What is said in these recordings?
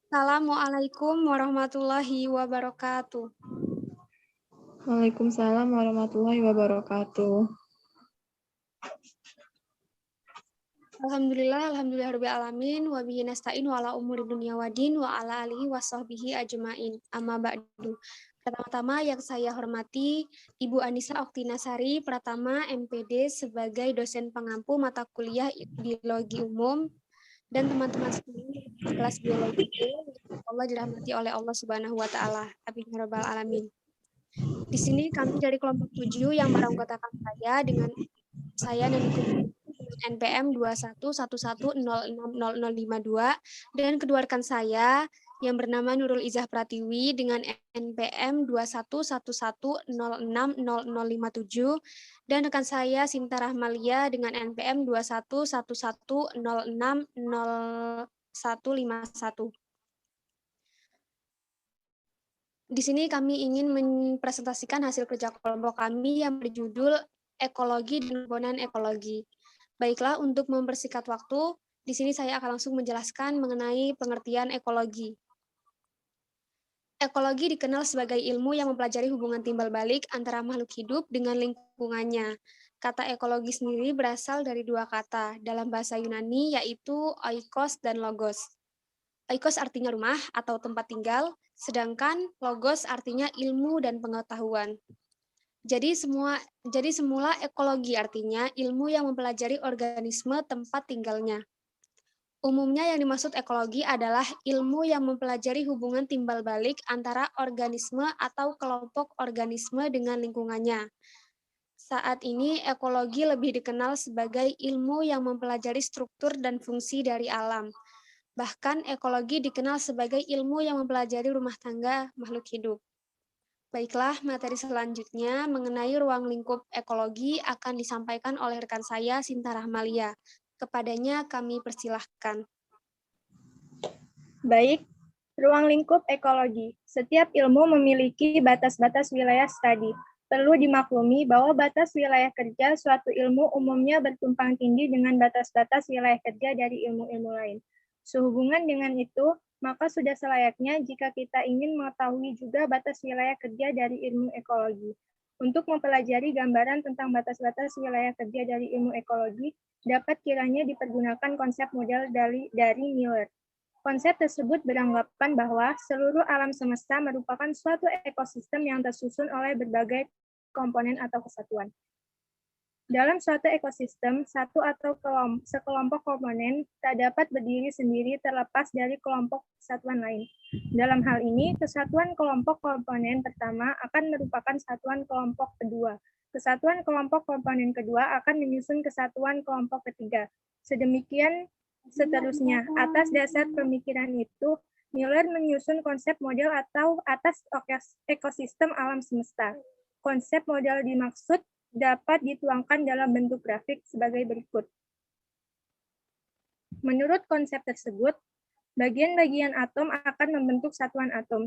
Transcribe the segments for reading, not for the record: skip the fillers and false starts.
Assalamualaikum warahmatullahi wabarakatuh. Waalaikumsalam warahmatullahi wabarakatuh. Alhamdulillah alamin wa bihi nasta'in wa ala umuri dunya waddin wa ala alihi wa sahbihi ajmain. Amma ba'du. Pertama-tama yang saya hormati Ibu Anissa Oktinasari Pratama MPD sebagai dosen pengampu mata kuliah biologi umum dan teman-teman sekalian di kelas biologi Allah dirahmati oleh Allah Subhanahu wa taala. Amin ya rabbal alamin. Di sini kami dari kelompok 7 yang beranggotakan saya dan NPM 21110600052 dan kedua rekan saya yang bernama Nurul Izah Pratiwi dengan NPM 21110600057 dan rekan saya Sinta Rahmalia dengan NPM 21110600151. Di sini kami ingin mempresentasikan hasil kerja kelompok kami yang berjudul Ekologi dan Komponen Ekologi. Baiklah, untuk mempersingkat waktu, di sini saya akan langsung menjelaskan mengenai pengertian ekologi. Ekologi dikenal sebagai ilmu yang mempelajari hubungan timbal balik antara makhluk hidup dengan lingkungannya. Kata ekologi sendiri berasal dari dua kata dalam bahasa Yunani, yaitu oikos dan logos. Oikos artinya rumah atau tempat tinggal, sedangkan logos artinya ilmu dan pengetahuan. Jadi semula ekologi artinya ilmu yang mempelajari organisme tempat tinggalnya. Umumnya yang dimaksud ekologi adalah ilmu yang mempelajari hubungan timbal balik antara organisme atau kelompok organisme dengan lingkungannya. Saat ini ekologi lebih dikenal sebagai ilmu yang mempelajari struktur dan fungsi dari alam. Bahkan ekologi dikenal sebagai ilmu yang mempelajari rumah tangga makhluk hidup. Baiklah, materi selanjutnya mengenai ruang lingkup ekologi akan disampaikan oleh rekan saya, Sinta Rahmalia. Kepadanya kami persilahkan. Baik, ruang lingkup ekologi. Setiap ilmu memiliki batas-batas wilayah studi. Perlu dimaklumi bahwa batas wilayah kerja suatu ilmu umumnya bertumpang tindih dengan batas-batas wilayah kerja dari ilmu-ilmu lain. Sehubungan dengan itu, maka sudah selayaknya jika kita ingin mengetahui juga batas wilayah kerja dari ilmu ekologi. Untuk mempelajari gambaran tentang batas-batas wilayah kerja dari ilmu ekologi, dapat kiranya dipergunakan konsep model dari Miller. Konsep tersebut beranggapan bahwa seluruh alam semesta merupakan suatu ekosistem yang tersusun oleh berbagai komponen atau kesatuan. Dalam suatu ekosistem, satu atau sekelompok komponen tak dapat berdiri sendiri terlepas dari kelompok kesatuan lain. Dalam hal ini, kesatuan kelompok komponen pertama akan merupakan satuan kelompok kedua. Kesatuan kelompok komponen kedua akan menyusun kesatuan kelompok ketiga. Sedemikian seterusnya. Atas dasar pemikiran itu, Miller menyusun konsep model atau atas ekosistem alam semesta. Konsep model dimaksud dapat dituangkan dalam bentuk grafik sebagai berikut. Menurut konsep tersebut, bagian-bagian atom akan membentuk satuan atom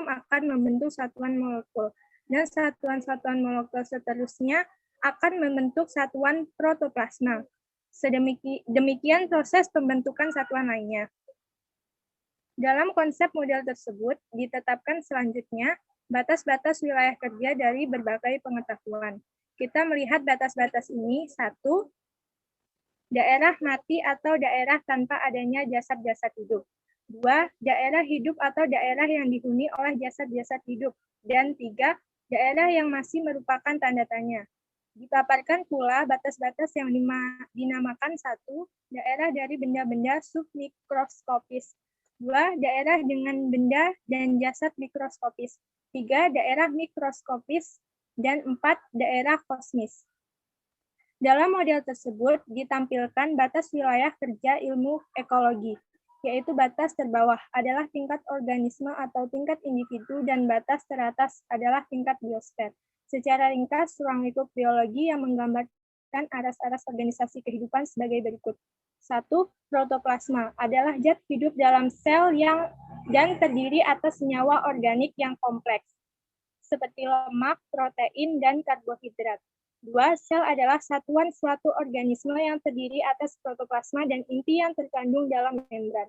akan membentuk satuan molekul, dan satuan-satuan molekul seterusnya akan membentuk satuan protoplasma. Demikian proses pembentukan satuan lainnya. Dalam konsep model tersebut, ditetapkan selanjutnya batas-batas wilayah kerja dari berbagai pengetahuan. Kita melihat batas-batas ini, 1, daerah mati atau daerah tanpa adanya jasad-jasad hidup. 2, daerah hidup atau daerah yang dihuni oleh jasad-jasad hidup. Dan 3, daerah yang masih merupakan tanda tanya. Dipaparkan pula batas-batas yang dinamakan 1, daerah dari benda-benda submikroskopis. 2, daerah dengan benda dan jasad mikroskopis. 3, daerah mikroskopis. Dan 4, daerah kosmis. Dalam model tersebut ditampilkan batas wilayah kerja ilmu ekologi, yaitu batas terbawah adalah tingkat organisme atau tingkat individu dan batas teratas adalah tingkat biosfer. Secara ringkas, ruang lingkup biologi yang menggambarkan aras-aras organisasi kehidupan sebagai berikut. 1. Protoplasma adalah zat hidup dalam sel dan terdiri atas senyawa organik yang kompleks, seperti lemak, protein, dan karbohidrat. 2. Sel adalah satuan suatu organisme yang terdiri atas protoplasma dan inti yang terkandung dalam membran.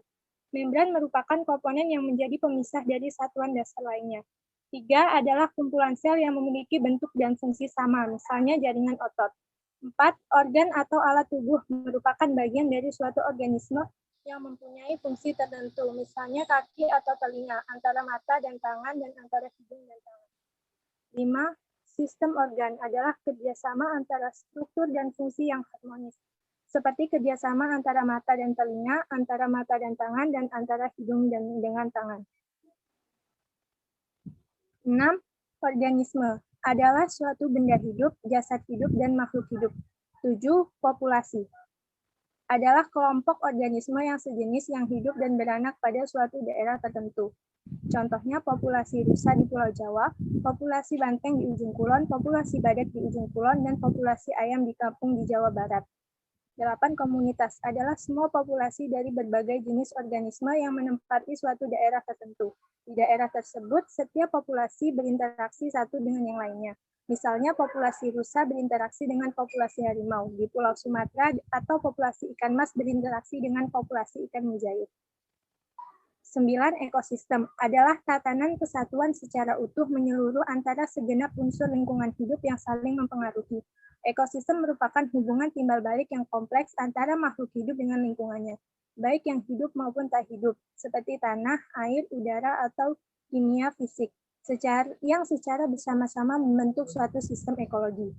Membran merupakan komponen yang menjadi pemisah dari satuan dasar lainnya. 3 adalah kumpulan sel yang memiliki bentuk dan fungsi sama, misalnya jaringan otot. 4. Organ atau alat tubuh merupakan bagian dari suatu organisme yang mempunyai fungsi tertentu, misalnya kaki atau telinga, antara mata dan tangan, dan antara hidung dan tangan. 5. Sistem organ adalah kerjasama antara struktur dan fungsi yang harmonis, seperti kerjasama antara mata dan telinga, antara mata dan tangan, dan antara hidung dan dengan tangan. 6. Organisme adalah suatu benda hidup, jasad hidup, dan makhluk hidup. 7. Populasi adalah kelompok organisme yang sejenis yang hidup dan beranak pada suatu daerah tertentu. Contohnya populasi rusa di Pulau Jawa, populasi banteng di ujung kulon, populasi badak di ujung kulon, dan populasi ayam di kampung di Jawa Barat. 8. Komunitas adalah semua populasi dari berbagai jenis organisme yang menempati suatu daerah tertentu. Di daerah tersebut, setiap populasi berinteraksi satu dengan yang lainnya. Misalnya populasi rusa berinteraksi dengan populasi harimau di Pulau Sumatera, atau populasi ikan mas berinteraksi dengan populasi ikan mujair. 9. Ekosistem adalah tatanan kesatuan secara utuh menyeluruh antara segenap unsur lingkungan hidup yang saling mempengaruhi. Ekosistem merupakan hubungan timbal balik yang kompleks antara makhluk hidup dengan lingkungannya, baik yang hidup maupun tak hidup, seperti tanah, air, udara, atau kimia fisik, yang secara bersama-sama membentuk suatu sistem ekologi.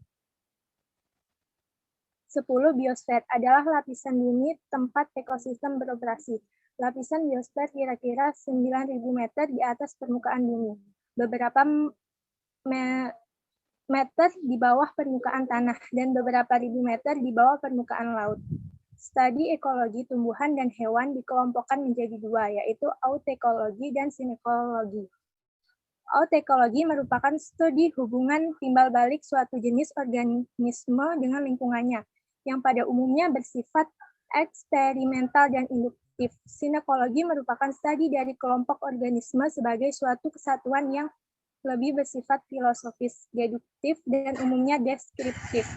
10. Biosfer adalah lapisan bumi tempat ekosistem beroperasi. Lapisan biosfer kira-kira 9.000 meter di atas permukaan bumi, beberapa meter di bawah permukaan tanah, dan beberapa ribu meter di bawah permukaan laut. Studi ekologi tumbuhan dan hewan dikelompokkan menjadi dua, yaitu autekologi dan sinekologi. Autekologi merupakan studi hubungan timbal balik suatu jenis organisme dengan lingkungannya, yang pada umumnya bersifat eksperimental dan induktif. Sinekologi merupakan studi dari kelompok organisme sebagai suatu kesatuan yang lebih bersifat filosofis, deduktif, dan umumnya deskriptif.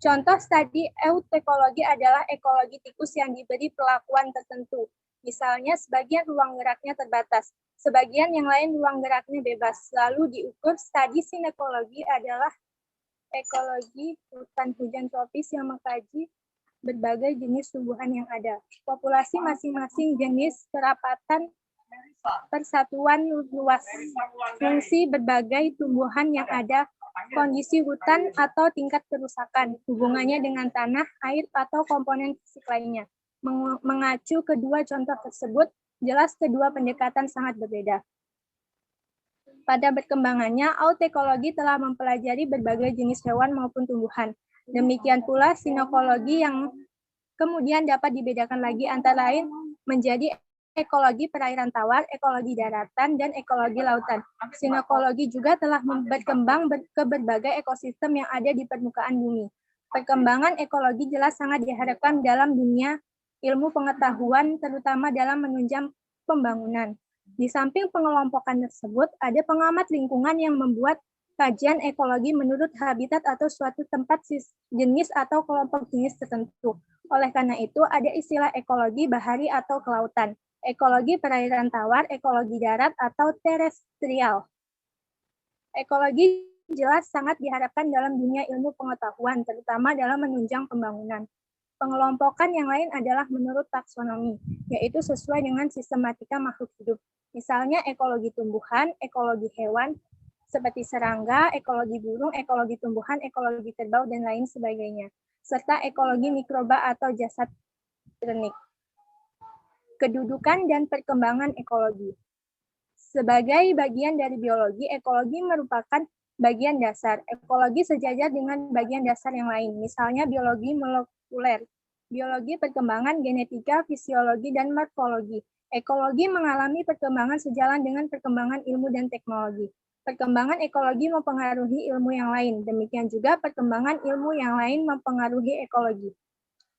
Contoh studi eutekologi adalah ekologi tikus yang diberi perlakuan tertentu. Misalnya, sebagian ruang geraknya terbatas, sebagian yang lain ruang geraknya bebas. Lalu diukur. Studi sinekologi adalah ekologi hutan hujan tropis yang mengkaji berbagai jenis tumbuhan yang ada. Populasi masing-masing jenis, kerapatan, persatuan luas, fungsi berbagai tumbuhan yang ada, kondisi hutan atau tingkat kerusakan, hubungannya dengan tanah, air, atau komponen fisik lainnya. Mengacu kedua contoh tersebut, jelas kedua pendekatan sangat berbeda. Pada perkembangannya, autekologi telah mempelajari berbagai jenis hewan maupun tumbuhan. Demikian pula sinekologi yang kemudian dapat dibedakan lagi antara lain menjadi ekologi perairan tawar, ekologi daratan, dan ekologi lautan. Sinekologi juga telah berkembang ke berbagai ekosistem yang ada di permukaan bumi. Perkembangan ekologi jelas sangat diharapkan dalam dunia ilmu pengetahuan, terutama dalam menunjang pembangunan. Di samping pengelompokan tersebut, ada pengamat lingkungan yang membuat kajian ekologi menurut habitat atau suatu tempat jenis atau kelompok jenis tertentu. Oleh karena itu, ada istilah ekologi bahari atau kelautan, ekologi perairan tawar, ekologi darat, atau terestrial. Ekologi jelas sangat diharapkan dalam dunia ilmu pengetahuan, terutama dalam menunjang pembangunan. Pengelompokan yang lain adalah menurut taksonomi, yaitu sesuai dengan sistematika makhluk hidup. Misalnya ekologi tumbuhan, ekologi hewan, seperti serangga, ekologi burung, ekologi tumbuhan, ekologi kerbau, dan lain sebagainya. Serta ekologi mikroba atau jasad renik. Kedudukan dan perkembangan ekologi. Sebagai bagian dari biologi, ekologi merupakan bagian dasar. Ekologi sejajar dengan bagian dasar yang lain, misalnya biologi molekuler, biologi perkembangan, genetika, fisiologi, dan morfologi. Ekologi mengalami perkembangan sejalan dengan perkembangan ilmu dan teknologi. Perkembangan ekologi mempengaruhi ilmu yang lain, demikian juga perkembangan ilmu yang lain mempengaruhi ekologi.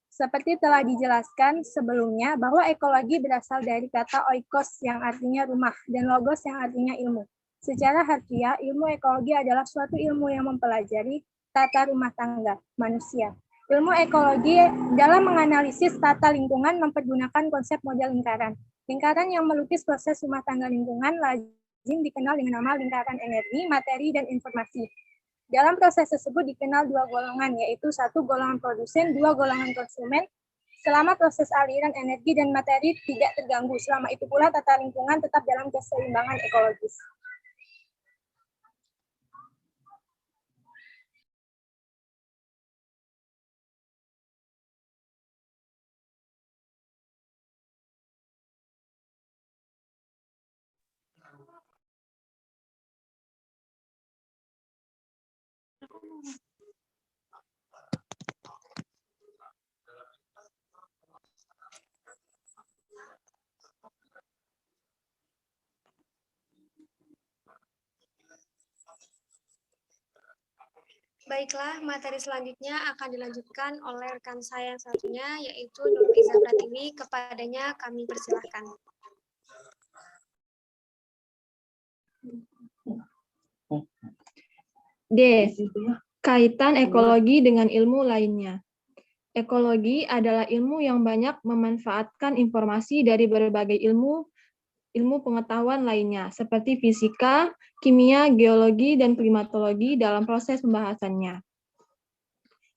Seperti telah dijelaskan sebelumnya, bahwa ekologi berasal dari kata oikos yang artinya rumah, dan logos yang artinya ilmu. Secara harfiah, ilmu ekologi adalah suatu ilmu yang mempelajari tata rumah tangga manusia. Ilmu ekologi dalam menganalisis tata lingkungan mempergunakan konsep model lingkaran. Lingkaran yang melukis proses rumah tangga lingkungan lazim dikenal dengan nama lingkaran energi, materi, dan informasi. Dalam proses tersebut dikenal dua golongan, yaitu satu golongan produsen, dua golongan konsumen. Selama proses aliran energi dan materi tidak terganggu, selama itu pula tata lingkungan tetap dalam keseimbangan ekologis. Baiklah, materi selanjutnya akan dilanjutkan oleh rekan saya yang satunya, yaitu Nurliza Pratiwi. Kepadanya kami persilahkan. D. Kaitan ekologi dengan ilmu lainnya. Ekologi adalah ilmu yang banyak memanfaatkan informasi dari berbagai ilmu pengetahuan lainnya, seperti fisika, kimia, geologi, dan klimatologi dalam proses pembahasannya.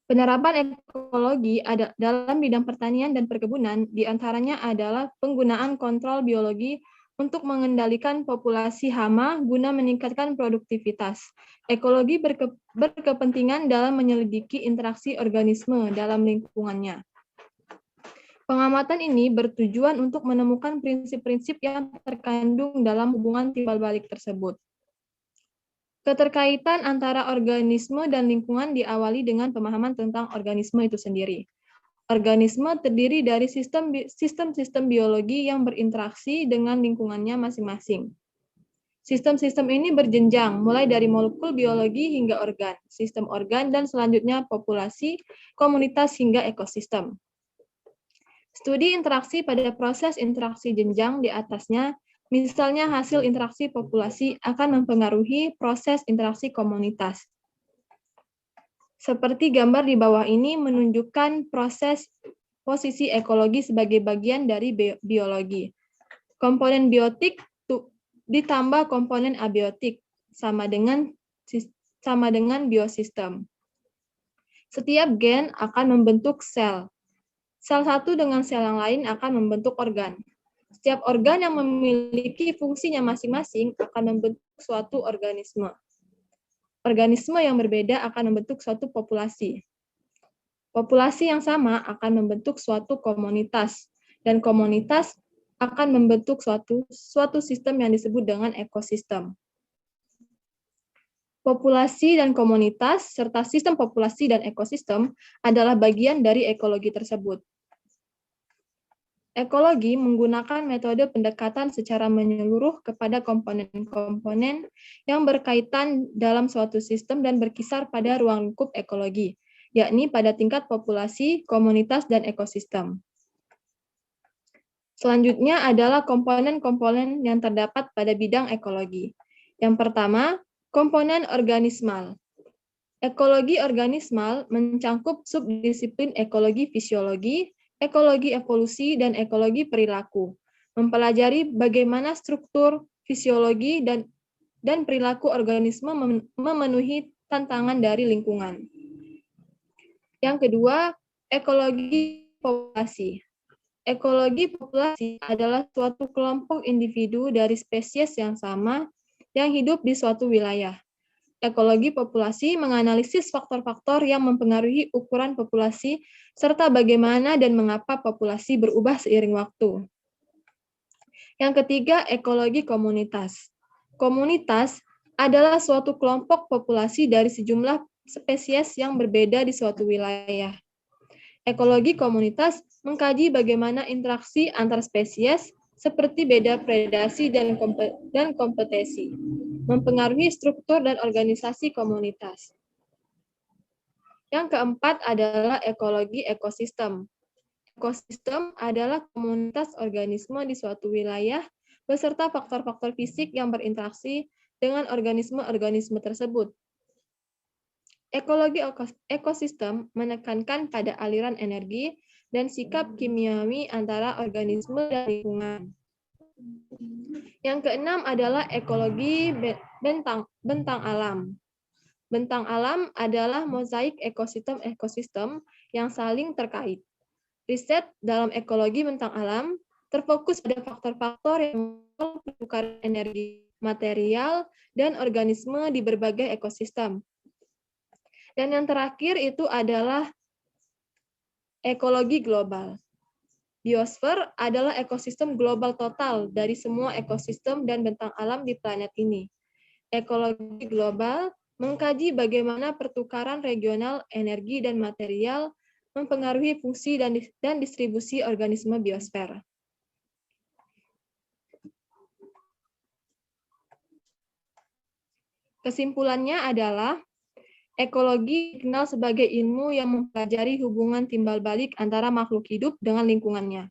Penerapan ekologi dalam bidang pertanian dan perkebunan diantaranya adalah penggunaan kontrol biologi untuk mengendalikan populasi hama guna meningkatkan produktivitas. Ekologi berkepentingan dalam menyelidiki interaksi organisme dalam lingkungannya. Pengamatan ini bertujuan untuk menemukan prinsip-prinsip yang terkandung dalam hubungan timbal balik tersebut. Keterkaitan antara organisme dan lingkungan diawali dengan pemahaman tentang organisme itu sendiri. Organisme terdiri dari sistem-sistem biologi yang berinteraksi dengan lingkungannya masing-masing. Sistem-sistem ini berjenjang, mulai dari molekul biologi hingga organ, sistem organ, dan selanjutnya populasi, komunitas, hingga ekosistem. Studi interaksi pada proses interaksi jenjang di atasnya, misalnya hasil interaksi populasi akan mempengaruhi proses interaksi komunitas. Seperti gambar di bawah ini menunjukkan posisi ekologi sebagai bagian dari biologi. Komponen biotik ditambah komponen abiotik sama dengan biosistem. Setiap gen akan membentuk sel. Sel satu dengan sel yang lain akan membentuk organ. Setiap organ yang memiliki fungsinya masing-masing akan membentuk suatu organisme. Organisme yang berbeda akan membentuk suatu populasi. Populasi yang sama akan membentuk suatu komunitas, dan komunitas akan membentuk suatu sistem yang disebut dengan ekosistem. Populasi dan komunitas, serta sistem populasi dan ekosistem adalah bagian dari ekologi tersebut. Ekologi menggunakan metode pendekatan secara menyeluruh kepada komponen-komponen yang berkaitan dalam suatu sistem dan berkisar pada ruang lingkup ekologi, yakni pada tingkat populasi, komunitas, dan ekosistem. Selanjutnya adalah komponen-komponen yang terdapat pada bidang ekologi. Yang pertama, komponen organismal. Ekologi organismal mencangkup subdisiplin ekologi fisiologi, ekologi evolusi, dan ekologi perilaku, mempelajari bagaimana struktur, fisiologi, dan perilaku organisme memenuhi tantangan dari lingkungan. Yang kedua, ekologi populasi. Ekologi populasi adalah suatu kelompok individu dari spesies yang sama yang hidup di suatu wilayah. Ekologi populasi menganalisis faktor-faktor yang mempengaruhi ukuran populasi serta bagaimana dan mengapa populasi berubah seiring waktu. Yang ketiga, ekologi komunitas. Komunitas adalah suatu kelompok populasi dari sejumlah spesies yang berbeda di suatu wilayah. Ekologi komunitas mengkaji bagaimana interaksi antar spesies seperti beda predasi dan kompetisi mempengaruhi struktur dan organisasi komunitas. Yang keempat adalah ekologi ekosistem. Ekosistem adalah komunitas organisme di suatu wilayah beserta faktor-faktor fisik yang berinteraksi dengan organisme-organisme tersebut. Ekologi ekosistem menekankan pada aliran energi dan sikap kimiawi antara organisme dan lingkungan. Yang keenam adalah ekologi bentang alam. Bentang alam adalah mozaik ekosistem-ekosistem yang saling terkait. Riset dalam ekologi bentang alam terfokus pada faktor-faktor yang pertukaran energi, material, dan organisme di berbagai ekosistem. Dan yang terakhir itu adalah ekologi global. Biosfer adalah ekosistem global total dari semua ekosistem dan bentang alam di planet ini. Ekologi global mengkaji bagaimana pertukaran regional energi dan material mempengaruhi fungsi dan distribusi organisme biosfer. Kesimpulannya adalah ekologi dikenal sebagai ilmu yang mempelajari hubungan timbal balik antara makhluk hidup dengan lingkungannya.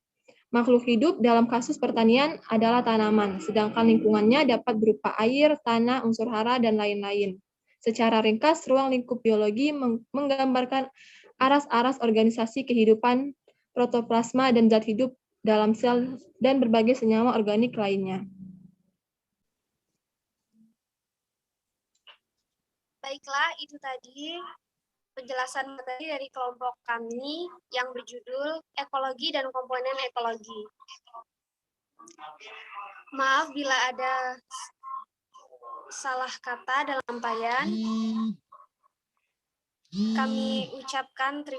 Makhluk hidup dalam kasus pertanian adalah tanaman, sedangkan lingkungannya dapat berupa air, tanah, unsur hara, dan lain-lain. Secara ringkas, ruang lingkup biologi menggambarkan aras-aras organisasi kehidupan, protoplasma, dan zat hidup dalam sel dan berbagai senyawa organik lainnya. Baiklah, itu tadi penjelasan materi dari kelompok kami yang berjudul Ekologi dan Komponen Ekologi. Maaf bila ada salah kata dalam penyampaian. Kami ucapkan nanti.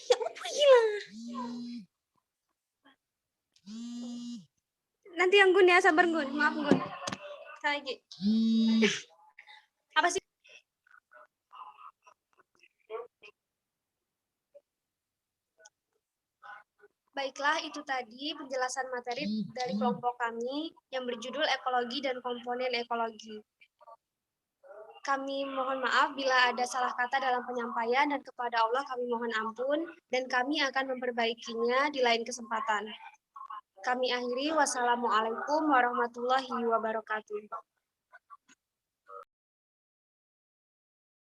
Ya apa gila? Nanti yang Gun ya, sabar Gun. Maaf Gun. Lagi. Apa sih? Baiklah, itu tadi penjelasan materi dari kelompok kami yang berjudul Ekologi dan Komponen Ekologi. Kami mohon maaf bila ada salah kata dalam penyampaian dan kepada Allah kami mohon ampun dan kami akan memperbaikinya di lain kesempatan. Kami akhiri, wassalamualaikum warahmatullahi wabarakatuh.